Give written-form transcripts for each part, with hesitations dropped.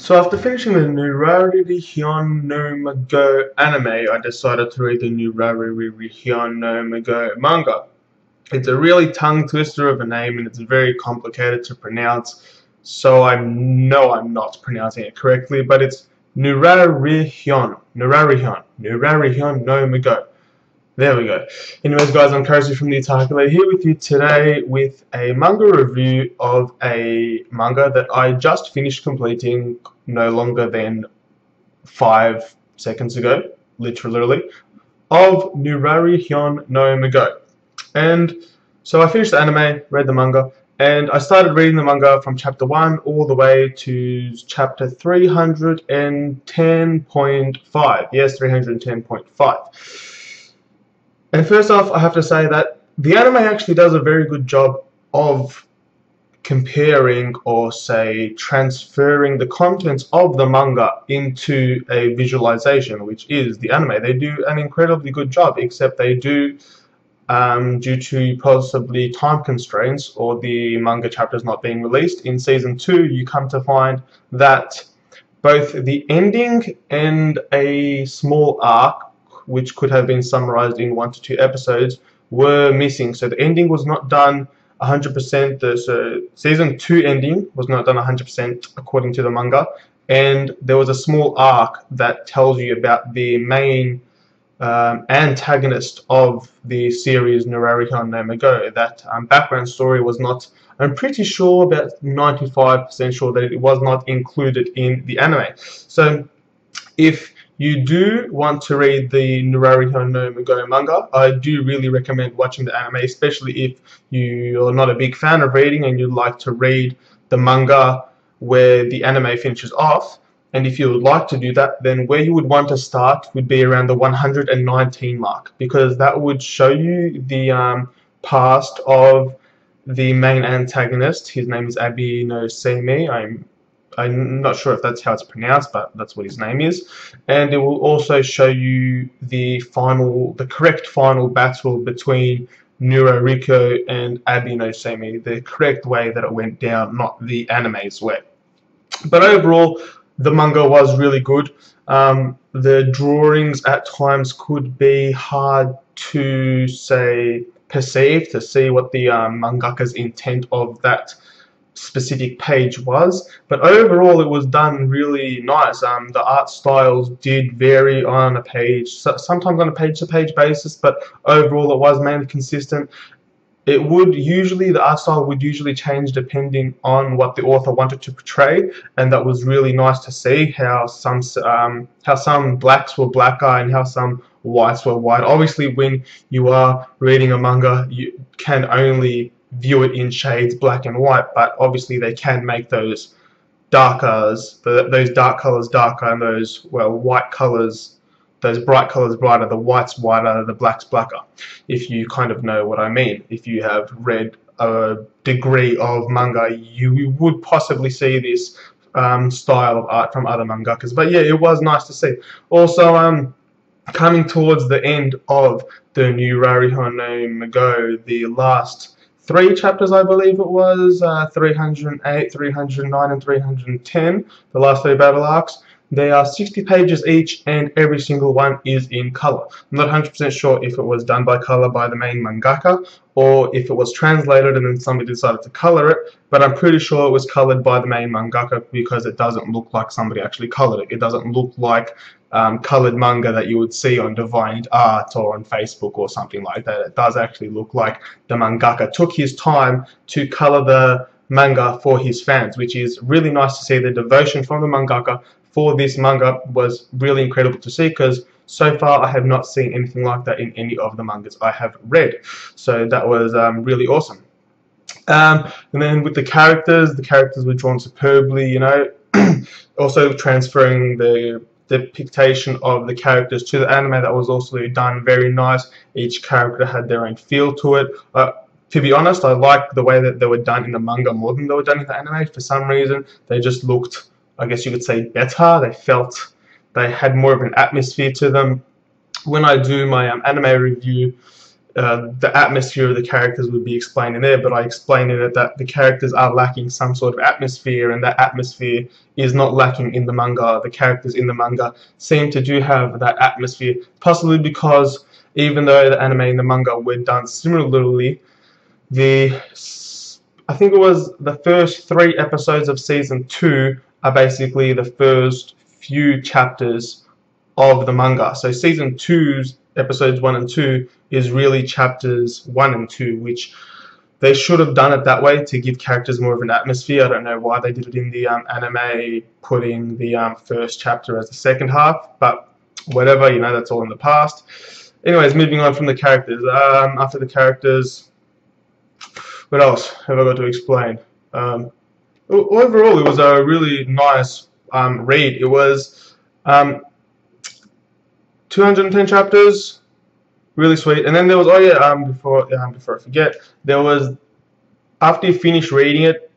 So after finishing the Nurarihyon no Mago anime, I decided to read the Nurarihyon no Mago manga. It's a really tongue twister of a name and it's very complicated to pronounce, so I know I'm not pronouncing it correctly, but it's Nurarihyon no Mago. There we go. Anyways, guys, I'm Cozy from the Otaku Related here with you today with a manga review of a manga that I just finished completing no longer than 5 seconds ago, literally, of Nurarihyon no Mago. And so I finished the anime, read the manga, and I started reading the manga from chapter 1 all the way to chapter 310.5. Yes, 310.5. And first off, I have to say that the anime actually does a very good job of comparing or say transferring the contents of the manga into a visualization, which is the anime. They do an incredibly good job, except they do, due to possibly time constraints or the manga chapters not being released in season 2, you come to find that both the ending and a small arc, which could have been summarized in 1 to 2 episodes, were missing. So the ending was not done 100%. So season 2 ending was not done 100% according to the manga, and there was a small arc that tells you about the main antagonist of the series Nurarihyon no Mago. That background story was not, I'm pretty sure, about 95% sure that it was not included in the anime. So if you do want to read the Nurarihyon no Mago manga, I do really recommend watching the anime, especially if you're not a big fan of reading and you'd like to read the manga where the anime finishes off. And if you would like to do that, then where you would want to start would be around the 119 mark, because that would show you the past of the main antagonist. His name is Abi no Seimi. I'm not sure if that's how it's pronounced, but that's what his name is. And it will also show you the correct final battle between Nurarihyo and Abi no Seimi, the correct way that it went down, not the anime's way. But overall, the manga was really good. The drawings at times could be hard to perceive, to see what the mangaka's intent of that specific page was, but overall it was done really nice. The art styles did vary on a page, sometimes on a page-to-page basis, but overall it was mainly consistent. The art style would usually change depending on what the author wanted to portray, and that was really nice to see how some blacks were blacker and how some whites were white. Obviously, when you are reading a manga, you can only view it in shades black and white, but obviously they can make those dark colors darker and those white colors, those bright colors brighter, the whites whiter, the blacks blacker, if you kind of know what I mean. If you have read a degree of manga, you would possibly see this style of art from other mangakas. But yeah, it was nice to see. Also, coming towards the end of the Nurarihyon no Mago, the last 3 chapters, I believe it was, 308, 309, and 310, the last 3 battle arcs. They are 60 pages each, and every single one is in color. I'm not 100% sure if it was done by color by the main mangaka, or if it was translated and then somebody decided to color it, but I'm pretty sure it was colored by the main mangaka, because it doesn't look like somebody actually colored it. It doesn't look like colored manga that you would see on Divine Art or on Facebook or something like that. It does actually look like the mangaka took his time to color the manga for his fans, which is really nice to see. The devotion from the mangaka for this manga was really incredible to see, because so far I have not seen anything like that in any of the mangas I have read. So that was really awesome. And then with the characters were drawn superbly, you know. Also transferring the depiction of the characters to the anime, that was also done very nice. Each character had their own feel to it. To be honest, I liked the way that they were done in the manga more than they were done in the anime. For some reason, they just looked, I guess you could say, better. They had more of an atmosphere to them. When I do my anime review, the atmosphere of the characters would be explained in there, but I explained in it that the characters are lacking some sort of atmosphere, and that atmosphere is not lacking in the manga. The characters in the manga seem to do have that atmosphere, possibly because even though the anime and the manga were done similarly, I think it was the first 3 episodes of season 2 are basically the first few chapters of the manga. So season 2's episodes 1 and 2 is really chapters 1 and 2, which they should have done it that way to give characters more of an atmosphere. I don't know why they did it in the anime, putting the first chapter as the second half, but whatever, you know, that's all in the past. Anyways, moving on from the characters. After the characters, what else have I got to explain? Overall, it was a really nice read. It was 210 chapters, really sweet. And then there was, oh yeah, before I forget, there was, after you finish reading it,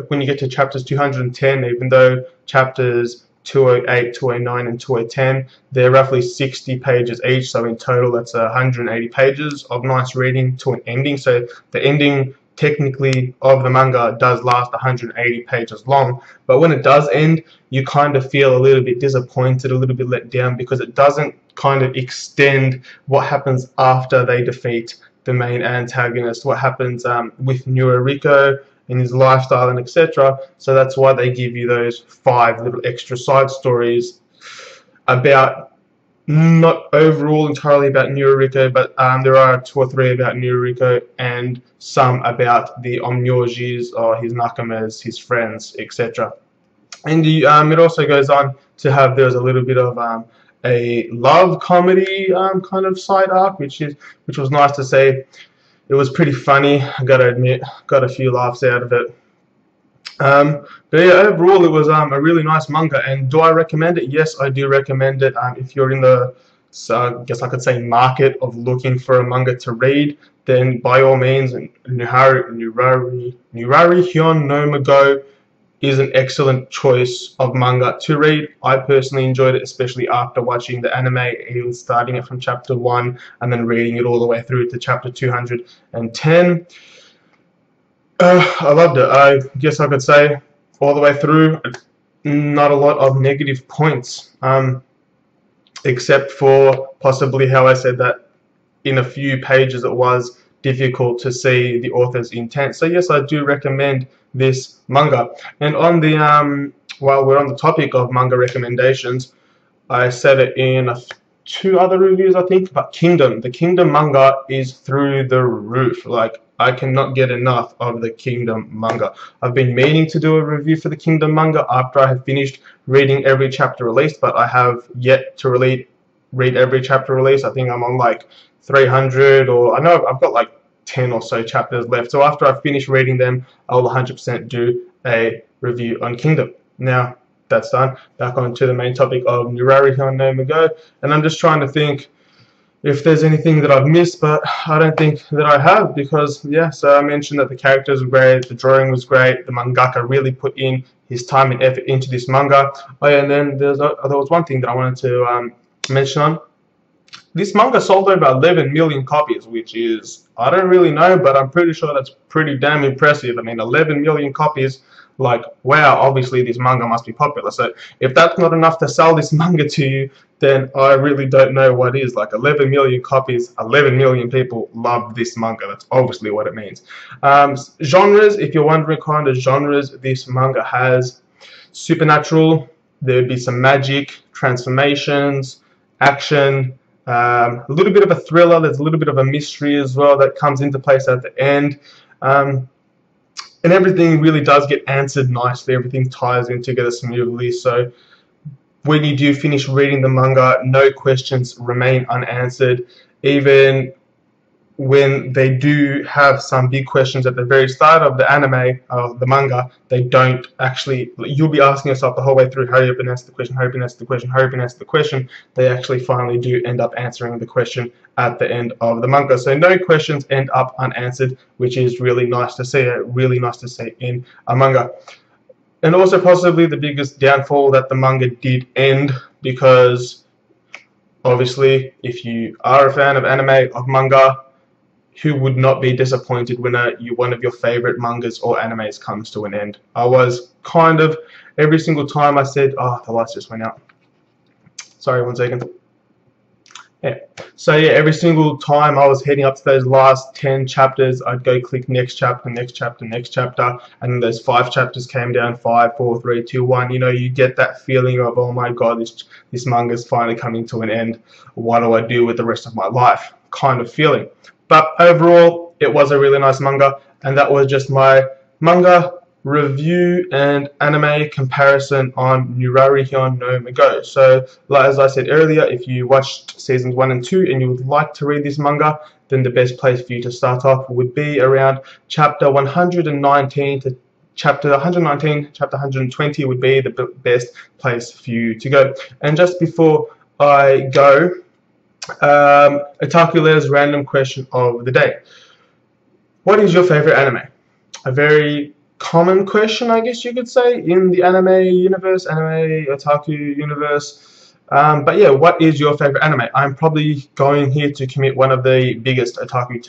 when you get to chapters 210, even though chapters 208, 209, and 210, they're roughly 60 pages each, so in total that's 180 pages of nice reading to an ending. So the ending technically of the manga does last 180 pages long, but when it does end, you kind of feel a little bit disappointed, a little bit let down, because it doesn't kind of extend what happens after they defeat the main antagonist, what happens with Nurarihyon and his lifestyle and etc. So that's why they give you those 5 little extra side stories about, not overall entirely about Nurarihyon, but there are 2 or 3 about Nurarihyon and some about the Omnyojis, or his nakamas, his friends, etc. And it also goes on to have, there's a little bit of a love comedy kind of side arc, which was nice to see. It was pretty funny, I gotta admit, got a few laughs out of it. But yeah, overall it was a really nice manga. And do I recommend it? Yes, I do recommend it. If you're in the, I guess I could say, market of looking for a manga to read, then by all means, Nurarihyon no Mago is an excellent choice of manga to read. I personally enjoyed it, especially after watching the anime, even starting it from chapter 1 and then reading it all the way through to chapter 210. I loved it. I guess I could say all the way through, not a lot of negative points, except for possibly how I said that in a few pages it was difficult to see the author's intent. So yes, I do recommend this manga. And on the while we're on the topic of manga recommendations, I said it in 2 other reviews, I think, but the Kingdom manga is through the roof. Like, I cannot get enough of the Kingdom manga. I've been meaning to do a review for the Kingdom manga after I have finished reading every chapter released, but I have yet to read every chapter released. I think I'm on like 300, or I know I've got like 10 or so chapters left. So after I finish reading them, I'll 100% do a review on Kingdom. Now, that's done. Back on to the main topic of Nurarihyon no Mago, and I'm just trying to think if there's anything that I've missed, but I don't think that I have, because yeah, so I mentioned that the characters were great, the drawing was great, the mangaka really put in his time and effort into this manga. Oh yeah, and then there was one thing that I wanted to mention on. This manga sold over 11 million copies, which is, I don't really know, but I'm pretty sure that's pretty damn impressive. I mean, 11 million copies, like, wow, obviously this manga must be popular. So if that's not enough to sell this manga to you, then I really don't know what is. Like, 11 million copies, 11 million people love this manga. That's obviously what it means. Genres, if you're wondering kind of genres this manga has: supernatural, there'd be some magic, transformations, action, a little bit of a thriller. There's a little bit of a mystery as well that comes into place at the end. And everything really does get answered nicely. Everything ties in together smoothly. So when you do finish reading the manga, no questions remain unanswered. Even when they do have some big questions at the very start of the anime, the manga, they don't actually, you'll be asking yourself the whole way through, hurry up and answer the question, hurry up and answer the question, hurry up and answer the question. They actually finally do end up answering the question at the end of the manga. So no questions end up unanswered, which is really nice to see, really nice to see in a manga. And also possibly the biggest downfall that the manga did end, because obviously if you are a fan of anime, of manga, who would not be disappointed when one of your favorite mangas or animes comes to an end? I was kind of, every single time I said, oh, the lights just went out. Sorry, 1 second. Yeah. So yeah, every single time I was heading up to those last 10 chapters, I'd go click next chapter, next chapter, next chapter, and then those 5 chapters came down, 5, 4, 3, 2, 1. You know, you get that feeling of, oh my god, this manga's finally coming to an end. What do I do with the rest of my life? Kind of feeling. But overall, it was a really nice manga, and that was just my manga review and anime comparison on Nurarihyon no Mago. So, as I said earlier, if you watched seasons 1 and 2 and you would like to read this manga, then the best place for you to start off would be around chapter 119 to chapter 119, chapter 120 would be the best place for you to go. And just before I go, Otaku's random question of the day. What is your favorite anime? A very common question, I guess you could say, in the anime universe, anime otaku universe. But yeah, what is your favorite anime? I'm probably going here to commit one of the biggest otaku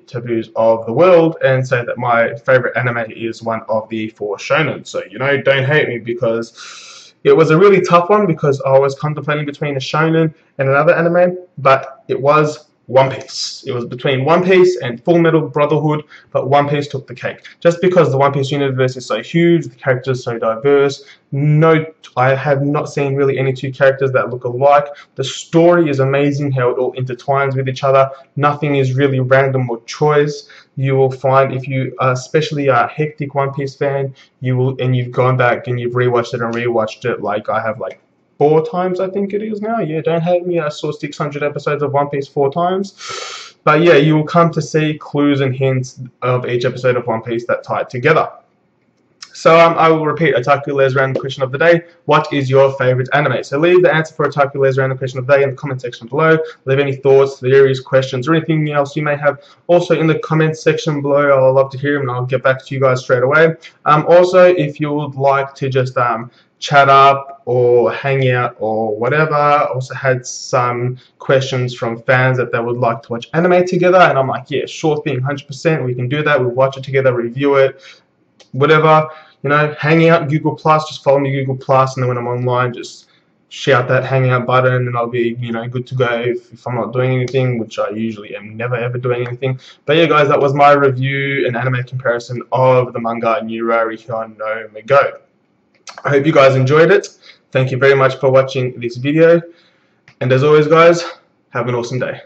taboos of the world and say that my favorite anime is one of the 4 shonen. So, you know, don't hate me, because it was a really tough one, because I was contemplating between a shonen and another anime, but it was One Piece. It was between One Piece and Full Metal Brotherhood, but One Piece took the cake. Just because the One Piece universe is so huge, the characters so diverse. No, I have not seen really any 2 characters that look alike. The story is amazing, how it all intertwines with each other. Nothing is really random or choice. You will find, if you are especially a hectic One Piece fan, you've gone back and you've rewatched it, like I have, like 4 times, I think it is now. Yeah, don't hate me. I saw 600 episodes of One Piece 4 times. But yeah, you will come to see clues and hints of each episode of One Piece that tie it together. So I will repeat Otaku's random question of the day. What is your favorite anime? So leave the answer for Otaku's random question of the day in the comment section below. Leave any thoughts, theories, questions, or anything else you may have also in the comment section below. I'll love to hear them, and I'll get back to you guys straight away. Also, if you would like to just chat up or hang out or whatever, I also had some questions from fans that they would like to watch anime together, and I'm like, yeah, sure thing, 100%, we can do that. We'll watch it together, review it, whatever, you know. Hang out, Google Plus, just follow me Google Plus, and then when I'm online, just shout that hangout button, and I'll be, you know, good to go if I'm not doing anything, which I usually am never ever doing anything. But yeah, guys, that was my review and anime comparison of the manga Nurarihyon no Mago. I hope you guys enjoyed it. Thank you very much for watching this video, and as always, guys, have an awesome day.